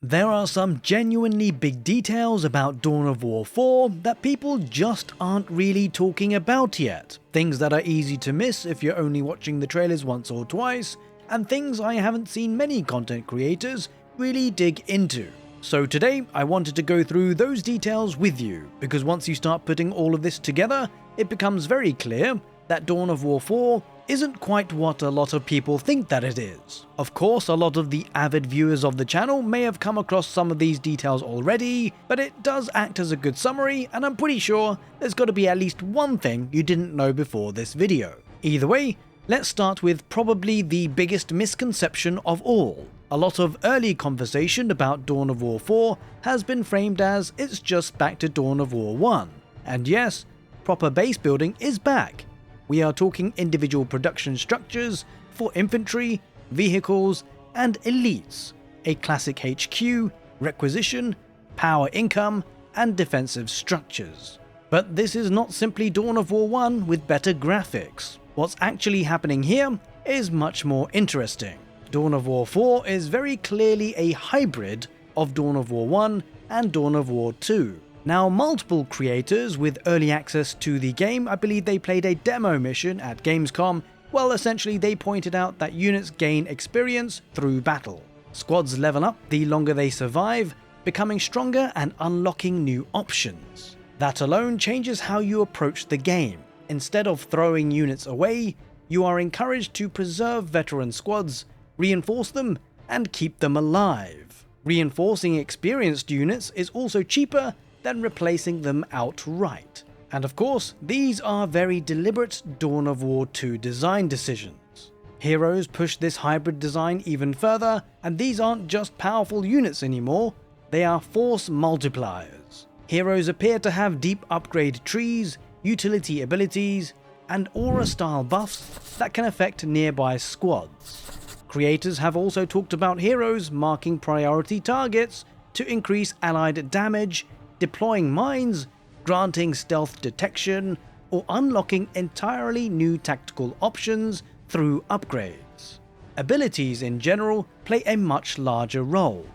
There are some genuinely big details about Dawn of War 4 that people just aren't really talking about yet. Things that are easy to miss if you're only watching the trailers once or twice, and things I haven't seen many content creators really dig into. So today, I wanted to go through those details with you, because once you start putting all of this together, it becomes very clear that Dawn of War 4 isn't quite what a lot of people think that it is. Of course, a lot of the avid viewers of the channel may have come across some of these details already, but it does act as a good summary, and I'm pretty sure there's got to be at least one thing you didn't know before this video. Either way, let's start with probably the biggest misconception of all. A lot of early conversation about Dawn of War 4 has been framed as it's just back to Dawn of War 1. And yes, proper base building is back. We are talking individual production structures for infantry, vehicles, and elites, a classic HQ, requisition, power income, and defensive structures. But this is not simply Dawn of War 1 with better graphics. What's actually happening here is much more interesting. Dawn of War 4 is very clearly a hybrid of Dawn of War 1 and Dawn of War 2. Now, multiple creators with early access to the game, I believe they played a demo mission at Gamescom, well, essentially they pointed out that units gain experience through battle. Squads level up the longer they survive, becoming stronger and unlocking new options. That alone changes how you approach the game. Instead of throwing units away, you are encouraged to preserve veteran squads, reinforce them, and keep them alive. Reinforcing experienced units is also cheaper than replacing them outright. And of course, these are very deliberate Dawn of War 2 design decisions. Heroes push this hybrid design even further, and these aren't just powerful units anymore, they are force multipliers. Heroes appear to have deep upgrade trees, utility abilities, and aura-style buffs that can affect nearby squads. Creators have also talked about heroes marking priority targets to increase allied damage, deploying mines, granting stealth detection, or unlocking entirely new tactical options through upgrades. Abilities in general play a much larger role.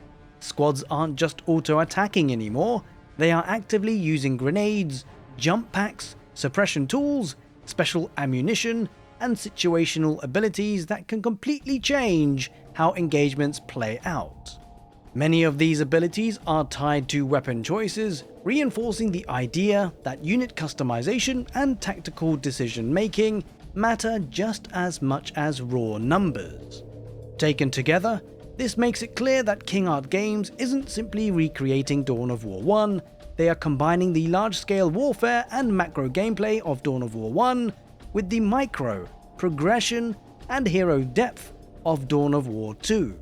Squads aren't just auto-attacking anymore, they are actively using grenades, jump packs, suppression tools, special ammunition, and situational abilities that can completely change how engagements play out. Many of these abilities are tied to weapon choices, reinforcing the idea that unit customization and tactical decision-making matter just as much as raw numbers. Taken together, this makes it clear that King Art Games isn't simply recreating Dawn of War 1, they are combining the large-scale warfare and macro gameplay of Dawn of War 1 with the micro, progression, and hero depth of Dawn of War 2.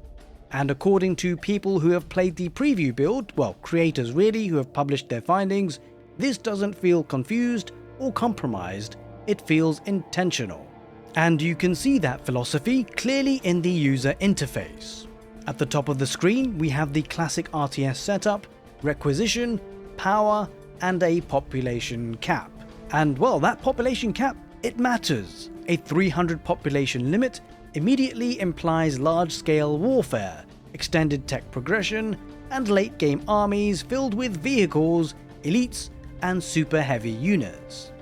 And according to people who have played the preview build, well, creators really who have published their findings, this doesn't feel confused or compromised, it feels intentional. And you can see that philosophy clearly in the user interface. At the top of the screen, we have the classic RTS setup, requisition, power, and a population cap. And well, that population cap, it matters. A 300 population limit immediately implies large-scale warfare, extended tech progression, and late-game armies filled with vehicles, elites, and super heavy units.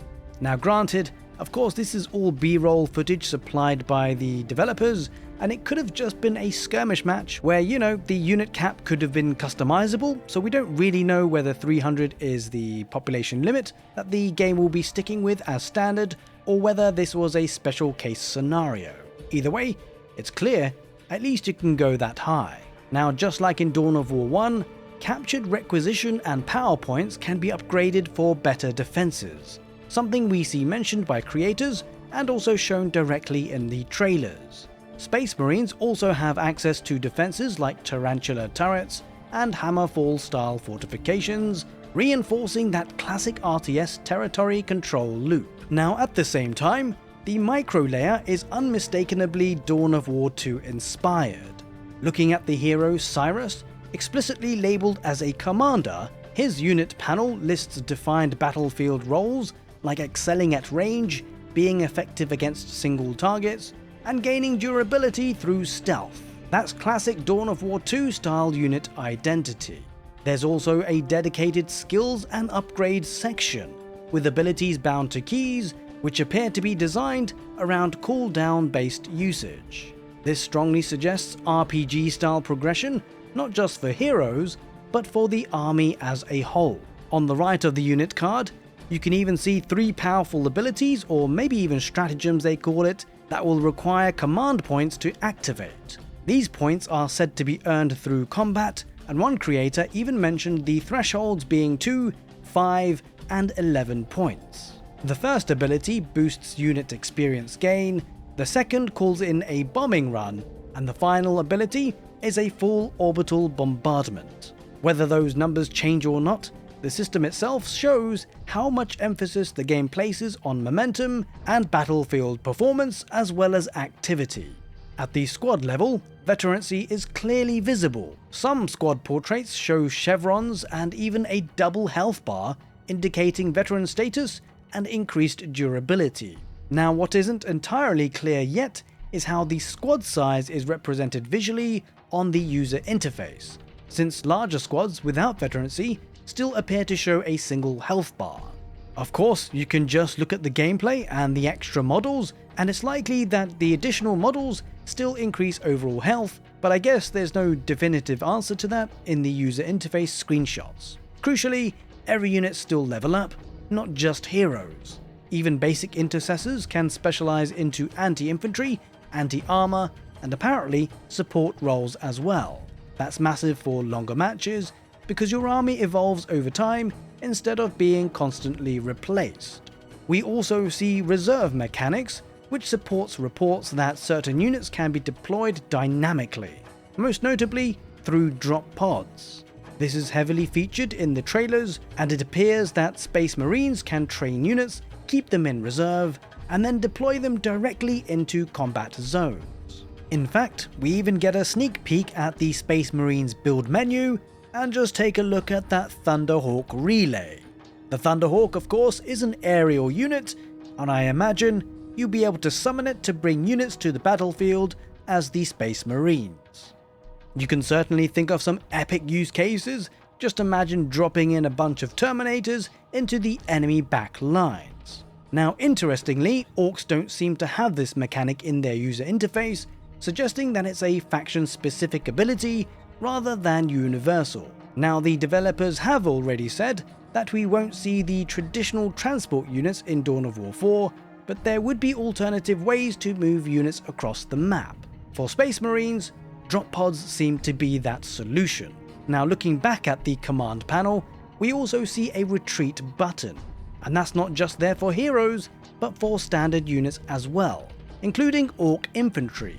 Now granted, of course this is all B-roll footage supplied by the developers, and it could have just been a skirmish match where, you know, the unit cap could have been customizable, so we don't really know whether 300 is the population limit that the game will be sticking with as standard, or whether this was a special case scenario. Either way, it's clear, at least you can go that high. Now, just like in Dawn of War 1, captured requisition and power points can be upgraded for better defenses, something we see mentioned by creators and also shown directly in the trailers. Space Marines also have access to defenses like tarantula turrets and hammerfall style fortifications, reinforcing that classic RTS territory control loop. Now at the same time, the micro layer is unmistakably Dawn of War 2 inspired. Looking at the hero Cyrus, explicitly labeled as a commander, his unit panel lists defined battlefield roles like excelling at range, being effective against single targets, and gaining durability through stealth. That's classic Dawn of War 2 style unit identity. There's also a dedicated skills and upgrades section, with abilities bound to keys, which appear to be designed around cooldown based usage. This strongly suggests RPG style progression, not just for heroes, but for the army as a whole. On the right of the unit card, you can even see 3 powerful abilities, or maybe even stratagems they call it, that will require command points to activate. These points are said to be earned through combat, and one creator even mentioned the thresholds being 2, 5, and 11 points. The first ability boosts unit experience gain, the second calls in a bombing run, and the final ability is a full orbital bombardment. Whether those numbers change or not, the system itself shows how much emphasis the game places on momentum and battlefield performance as well as activity. At the squad level, veterancy is clearly visible. Some squad portraits show chevrons and even a double health bar, indicating veteran status and increased durability. Now, what isn't entirely clear yet is how the squad size is represented visually on the user interface, since larger squads without veterancy still appear to show a single health bar. Of course, you can just look at the gameplay and the extra models, and it's likely that the additional models still increase overall health, but I guess there's no definitive answer to that in the user interface screenshots. Crucially, every unit still level up, not just heroes. Even basic intercessors can specialize into anti-infantry, anti-armor, and apparently support roles as well. That's massive for longer matches, because your army evolves over time instead of being constantly replaced. We also see reserve mechanics, which supports reports that certain units can be deployed dynamically, most notably through drop pods. This is heavily featured in the trailers, and it appears that Space Marines can train units, keep them in reserve, and then deploy them directly into combat zones. In fact, we even get a sneak peek at the Space Marines build menu, and just take a look at that Thunderhawk relay. The Thunderhawk, of course, is an aerial unit, and I imagine you'll be able to summon it to bring units to the battlefield as the Space Marines. You can certainly think of some epic use cases. Just imagine dropping in a bunch of Terminators into the enemy back lines. Now, interestingly, Orks don't seem to have this mechanic in their user interface, suggesting that it's a faction-specific ability rather than universal. Now, the developers have already said that we won't see the traditional transport units in Dawn of War 4, but there would be alternative ways to move units across the map. For Space Marines, drop pods seem to be that solution. Now, looking back at the command panel, we also see a retreat button, and that's not just there for heroes, but for standard units as well, including Ork infantry.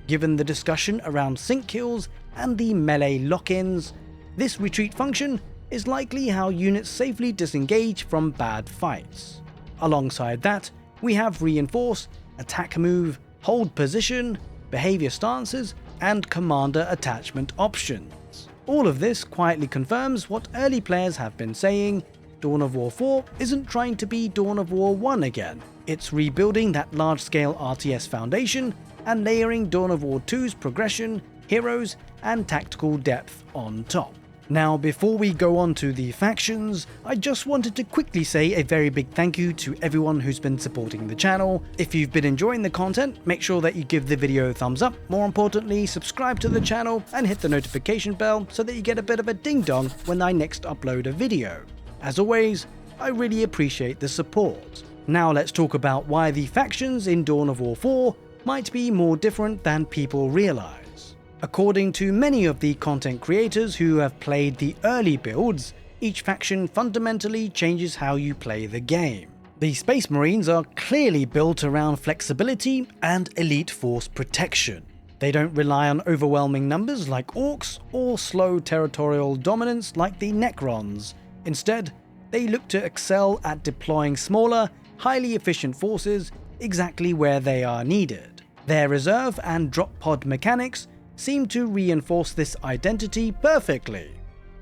Given the discussion around sync kills and the melee lock-ins, this retreat function is likely how units safely disengage from bad fights. Alongside that, we have reinforce, attack move, hold position, behavior stances, and commander attachment options. All of this quietly confirms what early players have been saying: Dawn of War 4 isn't trying to be Dawn of War 1 again. It's rebuilding that large-scale RTS foundation and layering Dawn of War 2's progression, heroes, and tactical depth on top. Now, before we go on to the factions, I just wanted to quickly say a very big thank you to everyone who's been supporting the channel. If you've been enjoying the content, make sure that you give the video a thumbs up. More importantly, subscribe to the channel and hit the notification bell so that you get a bit of a ding-dong when I next upload a video. As always, I really appreciate the support. Now let's talk about why the factions in Dawn of War 4 might be more different than people realize. According to many of the content creators who have played the early builds, each faction fundamentally changes how you play the game. The Space Marines are clearly built around flexibility and elite force protection. They don't rely on overwhelming numbers like Orks or slow territorial dominance like the Necrons. Instead, they look to excel at deploying smaller, highly efficient forces exactly where they are needed. Their reserve and drop pod mechanics seem to reinforce this identity perfectly.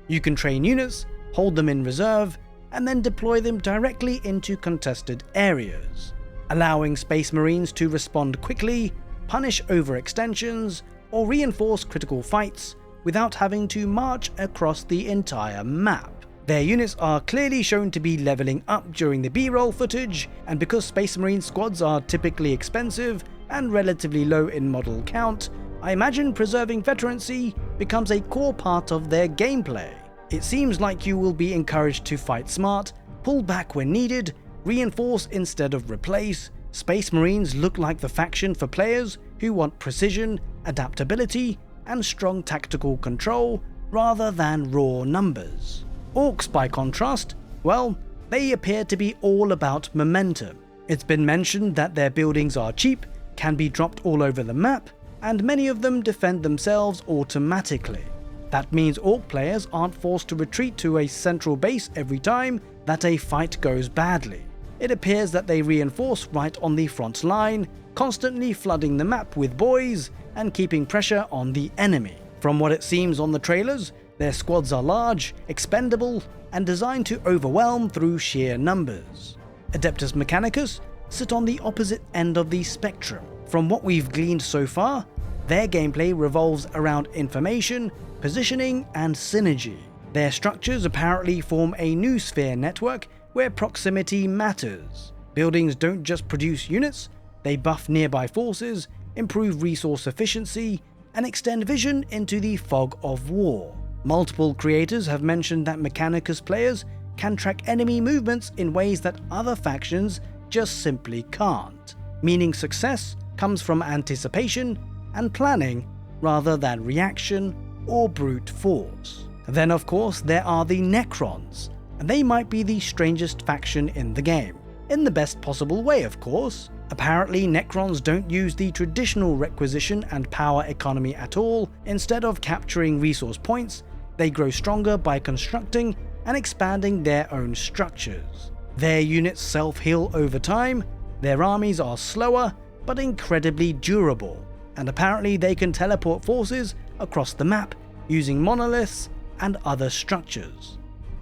You can train units, hold them in reserve, and then deploy them directly into contested areas, allowing Space Marines to respond quickly, punish overextensions, or reinforce critical fights without having to march across the entire map. Their units are clearly shown to be leveling up during the B-roll footage, and because Space Marine squads are typically expensive and relatively low in model count, I imagine preserving veterancy becomes a core part of their gameplay. It seems like you will be encouraged to fight smart, pull back when needed, reinforce instead of replace. Space Marines look like the faction for players who want precision, adaptability, and strong tactical control rather than raw numbers. Orks, by contrast, well, they appear to be all about momentum. It's been mentioned that their buildings are cheap, can be dropped all over the map, and many of them defend themselves automatically. That means Ork players aren't forced to retreat to a central base every time that a fight goes badly. It appears that they reinforce right on the front line, constantly flooding the map with boys and keeping pressure on the enemy. From what it seems on the trailers, their squads are large, expendable, and designed to overwhelm through sheer numbers. Adeptus Mechanicus sit on the opposite end of the spectrum. From what we've gleaned so far, their gameplay revolves around information, positioning, and synergy. Their structures apparently form a new sphere network where proximity matters. Buildings don't just produce units, they buff nearby forces, improve resource efficiency, and extend vision into the fog of war. Multiple creators have mentioned that Mechanicus players can track enemy movements in ways that other factions just simply can't, meaning success comes from anticipation and planning rather than reaction or brute force. Then of course there are the Necrons, and they might be the strangest faction in the game. In the best possible way, of course. Apparently Necrons don't use the traditional requisition and power economy at all. Instead of capturing resource points, they grow stronger by constructing and expanding their own structures. Their units self-heal over time, their armies are slower but incredibly durable, and apparently they can teleport forces across the map using monoliths and other structures.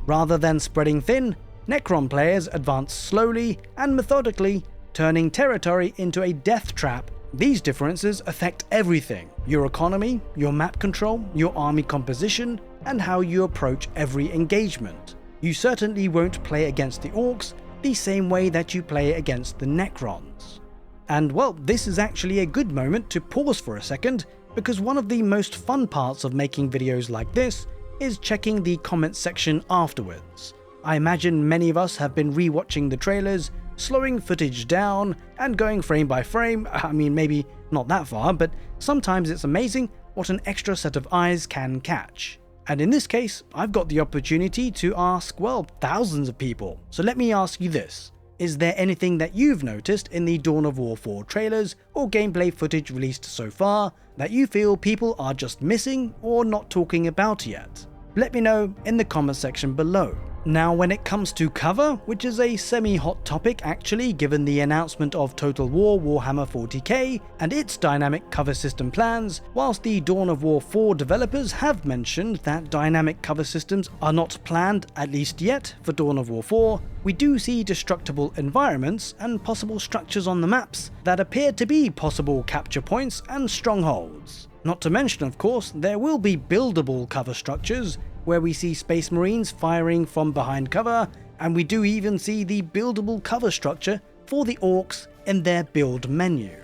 Rather than spreading thin, Necron players advance slowly and methodically, turning territory into a death trap. These differences affect everything: your economy, your map control, your army composition, and how you approach every engagement. You certainly won't play against the Orks the same way that you play against the Necrons. And well, this is actually a good moment to pause for a second, because one of the most fun parts of making videos like this is checking the comments section afterwards. I imagine many of us have been rewatching the trailers, slowing footage down and going frame by frame. I mean, maybe not that far, but sometimes it's amazing what an extra set of eyes can catch. And in this case, I've got the opportunity to ask, well, thousands of people. So let me ask you this. Is there anything that you've noticed in the Dawn of War 4 trailers or gameplay footage released so far that you feel people are just missing or not talking about yet? Let me know in the comment section below. Now, when it comes to cover, which is a semi-hot topic actually given the announcement of Total War Warhammer 40k and its dynamic cover system plans, whilst the Dawn of War 4 developers have mentioned that dynamic cover systems are not planned, at least yet, for Dawn of War 4, we do see destructible environments and possible structures on the maps that appear to be possible capture points and strongholds. Not to mention, of course, there will be buildable cover structures where we see Space Marines firing from behind cover, and we do even see the buildable cover structure for the Orks in their build menu.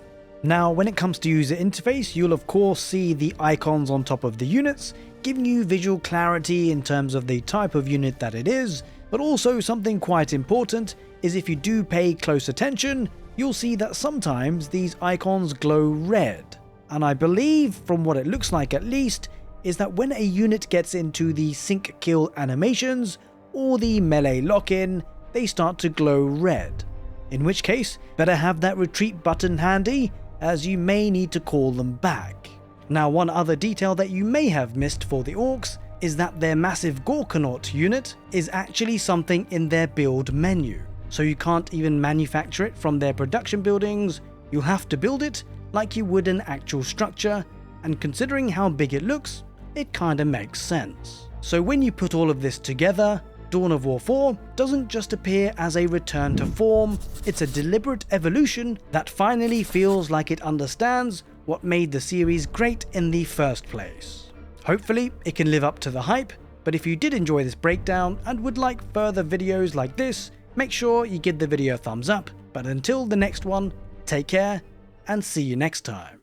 Now, when it comes to user interface, you'll of course see the icons on top of the units, giving you visual clarity in terms of the type of unit that it is, but also something quite important is if you do pay close attention, you'll see that sometimes these icons glow red. And I believe, from what it looks like at least, is that when a unit gets into the sync kill animations or the melee lock-in, they start to glow red. In which case, better have that retreat button handy, as you may need to call them back. Now, one other detail that you may have missed for the Orks is that their massive Gorkanaut unit is actually something in their build menu. So you can't even manufacture it from their production buildings, you'll have to build it like you would an actual structure, and considering how big it looks, it kinda makes sense. So when you put all of this together, Dawn of War 4 doesn't just appear as a return to form, it's a deliberate evolution that finally feels like it understands what made the series great in the first place. Hopefully, it can live up to the hype, but if you did enjoy this breakdown and would like further videos like this, make sure you give the video a thumbs up. But until the next one, take care and see you next time.